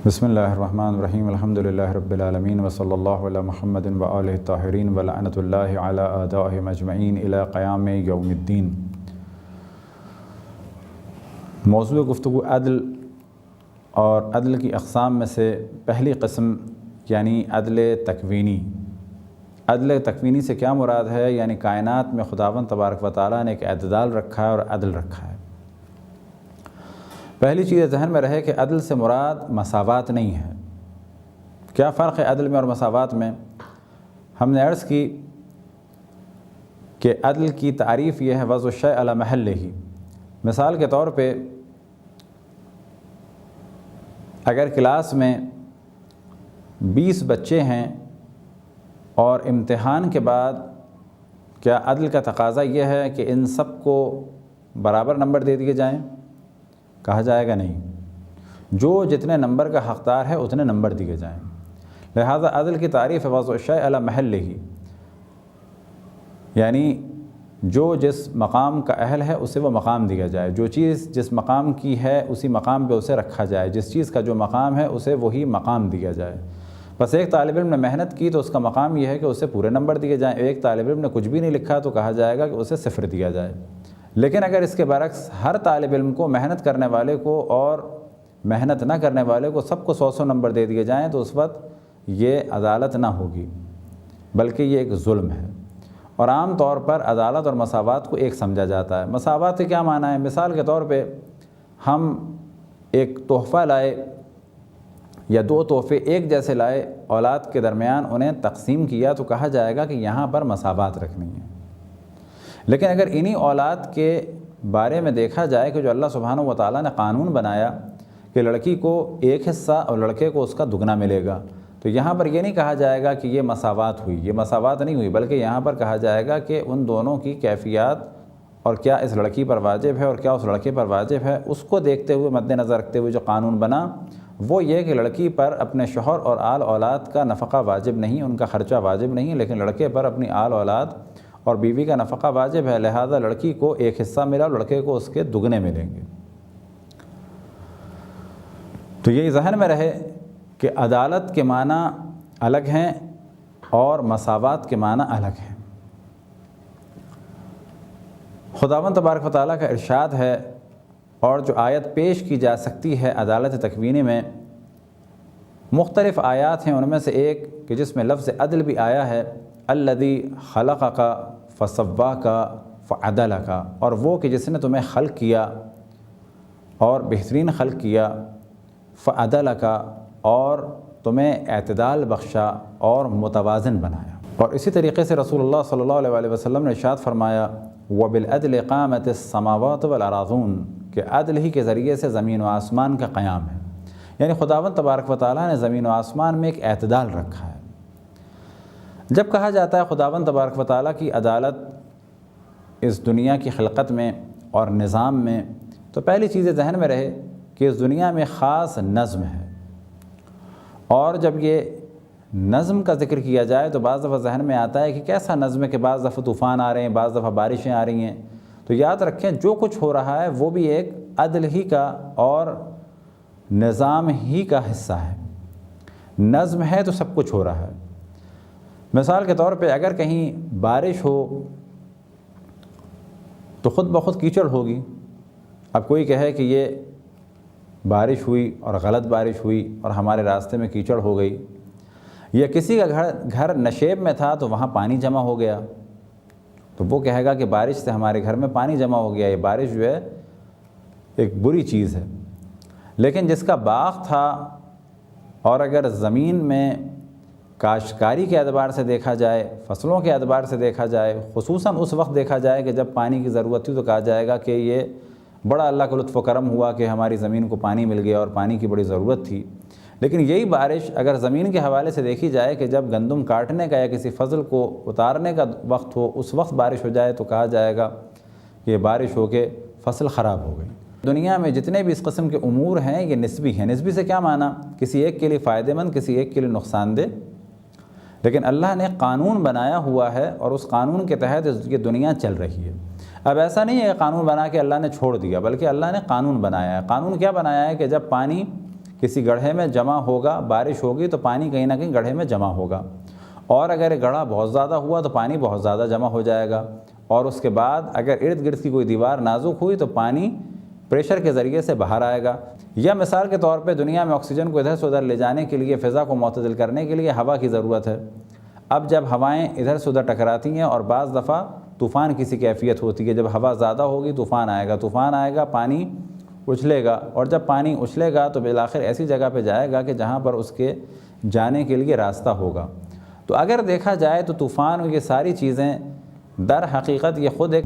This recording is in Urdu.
بسم اللہ الرحمن الرحیم الحمد للہ رب العالمین وصلی اللہ علی محمد وآلہ الطاہرین ولعنۃ اللہ علی اعدائہم اجمعین الی قیام یوم الدین۔ موضوع گفتگو عدل اور عدل کی اقسام میں سے پہلی قسم یعنی عدل تکوینی۔ عدل تکوینی سے کیا مراد ہے؟ یعنی کائنات میں خداوند تبارک و تعالیٰ نے ایک اعتدال رکھا ہے اور عدل رکھا ہے۔ پہلی چیز ذہن میں رہے کہ عدل سے مراد مساوات نہیں ہے۔ کیا فرق ہے عدل میں اور مساوات میں؟ ہم نے عرض کی کہ عدل کی تعریف یہ ہے وضع الشیء علی محلہ۔ مثال کے طور پہ اگر کلاس میں 20 بچے ہیں اور امتحان کے بعد کیا عدل کا تقاضا یہ ہے کہ ان سب کو برابر نمبر دے دیے جائیں؟ کہا جائے گا نہیں، جو جتنے نمبر کا حقدار ہے اتنے نمبر دیے جائیں۔ لہذا عدل کی تعریف ہے وضع الشیء علی محلہ، یعنی جو جس مقام کا اہل ہے اسے وہ مقام دیا جائے، جو چیز جس مقام کی ہے اسی مقام پہ اسے رکھا جائے، جس چیز کا جو مقام ہے اسے وہی مقام دیا جائے۔ بس ایک طالب علم نے محنت کی تو اس کا مقام یہ ہے کہ اسے پورے نمبر دیے جائیں، ایک طالب علم نے کچھ بھی نہیں لکھا تو کہا جائے گا کہ اسے 0 دیا جائے۔ لیکن اگر اس کے برعکس ہر طالب علم کو، محنت کرنے والے کو اور محنت نہ کرنے والے کو، سب کو 100 نمبر دے دیے جائیں تو اس وقت یہ عدالت نہ ہوگی بلکہ یہ ایک ظلم ہے۔ اور عام طور پر عدالت اور مساوات کو ایک سمجھا جاتا ہے۔ مساوات سے کیا معنی ہے؟ مثال کے طور پہ ہم ایک تحفہ لائے یا 2 تحفے ایک جیسے لائے، اولاد کے درمیان انہیں تقسیم کیا تو کہا جائے گا کہ یہاں پر مساوات رکھنی ہے۔ لیکن اگر انہی اولاد کے بارے میں دیکھا جائے کہ جو اللہ سبحانہ و تعالیٰ نے قانون بنایا کہ لڑکی کو ایک حصہ اور لڑکے کو اس کا دگنا ملے گا، تو یہاں پر یہ نہیں کہا جائے گا کہ یہ مساوات ہوئی، یہ مساوات نہیں ہوئی، بلکہ یہاں پر کہا جائے گا کہ ان دونوں کی کیفیات اور کیا اس لڑکی پر واجب ہے اور کیا اس لڑکے پر واجب ہے، اس کو دیکھتے ہوئے، مد نظر رکھتے ہوئے جو قانون بنا وہ یہ کہ لڑکی پر اپنے شوہر اور آل اولاد کا نفقہ واجب نہیں، ان کا خرچہ واجب نہیں، لیکن لڑکے پر اپنی آل اولاد اور بیوی کا نفقہ واجب ہے۔ لہذا لڑکی کو ایک حصہ ملا اور لڑکے کو اس کے دگنے ملیں گے۔ تو یہ ذہن میں رہے کہ عدالت کے معنی الگ ہیں اور مساوات کے معنی الگ ہیں۔ خداوند تبارک و تعالیٰ کا ارشاد ہے اور جو آیت پیش کی جا سکتی ہے عدالت تکوینی میں، مختلف آیات ہیں، ان میں سے ایک کہ جس میں لفظ عدل بھی آیا ہے، الذی خلقک فسواک فعدلک، اور وہ کہ جس نے تمہیں خلق کیا اور بہترین خلق کیا، فعدلک، اور تمہیں اعتدال بخشا اور متوازن بنایا۔ اور اسی طریقے سے رسول اللہ صلی اللہ علیہ وسلم نے ارشاد فرمایا وبالعدل قامت السماوات والارضون، کہ عدل ہی کے ذریعے سے زمین و آسمان کا قیام ہے۔ یعنی خداوند تبارک و تعالیٰ نے زمین و آسمان میں ایک اعتدال رکھا ہے۔ جب کہا جاتا ہے خداوند تبارک و تعالیٰ کی عدالت اس دنیا کی خلقت میں اور نظام میں، تو پہلی چیز ذہن میں رہے کہ اس دنیا میں خاص نظم ہے، اور جب یہ نظم کا ذکر کیا جائے تو بعض دفعہ ذہن میں آتا ہے کہ کیسا نظم ہے کہ بعض دفعہ طوفان آ رہے ہیں، بعض دفعہ بارشیں آ رہی ہیں، تو یاد رکھیں جو کچھ ہو رہا ہے وہ بھی ایک عدل ہی کا اور نظام ہی کا حصہ ہے۔ نظم ہے تو سب کچھ ہو رہا ہے۔ مثال کے طور پہ اگر کہیں بارش ہو تو خود بخود کیچڑ ہوگی۔ اب کوئی کہے کہ یہ بارش ہوئی اور غلط بارش ہوئی اور ہمارے راستے میں کیچڑ ہو گئی، یا کسی کا گھر نشیب میں تھا تو وہاں پانی جمع ہو گیا، تو وہ کہے گا کہ بارش سے ہمارے گھر میں پانی جمع ہو گیا، یہ بارش جو ہے ایک بری چیز ہے۔ لیکن جس کا باغ تھا اور اگر زمین میں کاشتکاری کے اعتبار سے دیکھا جائے، فصلوں کے اعتبار سے دیکھا جائے، خصوصاً اس وقت دیکھا جائے کہ جب پانی کی ضرورت تھی، تو کہا جائے گا کہ یہ بڑا اللہ کا لطف و کرم ہوا کہ ہماری زمین کو پانی مل گیا اور پانی کی بڑی ضرورت تھی۔ لیکن یہی بارش اگر زمین کے حوالے سے دیکھی جائے کہ جب گندم کاٹنے کا یا کسی فصل کو اتارنے کا وقت ہو، اس وقت بارش ہو جائے تو کہا جائے گا کہ یہ بارش ہو کے فصل خراب ہو گئی۔ دنیا میں جتنے بھی اس قسم کے امور ہیں یہ نسبی ہیں۔ نسبی سے کیا معنی؟ کسی ایک کے لیے فائدہ مند، کسی ایک کے لیے نقصان دہ، لیکن اللہ نے قانون بنایا ہوا ہے اور اس قانون کے تحت یہ دنیا چل رہی ہے۔ اب ایسا نہیں ہے کہ قانون بنا کے اللہ نے چھوڑ دیا، بلکہ اللہ نے قانون بنایا ہے۔ قانون کیا بنایا ہے کہ جب پانی کسی گڑھے میں جمع ہوگا، بارش ہوگی تو پانی کہیں نہ کہیں گڑھے میں جمع ہوگا، اور اگر گڑھا بہت زیادہ ہوا تو پانی بہت زیادہ جمع ہو جائے گا، اور اس کے بعد اگر ارد گرد کی کوئی دیوار نازک ہوئی تو پانی پریشر کے ذریعے سے باہر آئے گا۔ یا مثال کے طور پہ دنیا میں آکسیجن کو ادھر سے ادھر لے جانے کے لیے، فضا کو معتدل کرنے کے لیے ہوا کی ضرورت ہے۔ اب جب ہوائیں ادھر سے ادھر ٹکراتی ہیں اور بعض دفعہ طوفان کی سی کیفیت ہوتی ہے، جب ہوا زیادہ ہوگی طوفان آئے گا، پانی اچھلے گا، اور جب پانی اچھلے گا تو بالآخر ایسی جگہ پہ جائے گا کہ جہاں پر اس کے جانے کے لیے راستہ ہوگا۔ تو اگر دیکھا جائے تو طوفان اور یہ ساری چیزیں در حقیقت یہ خود ایک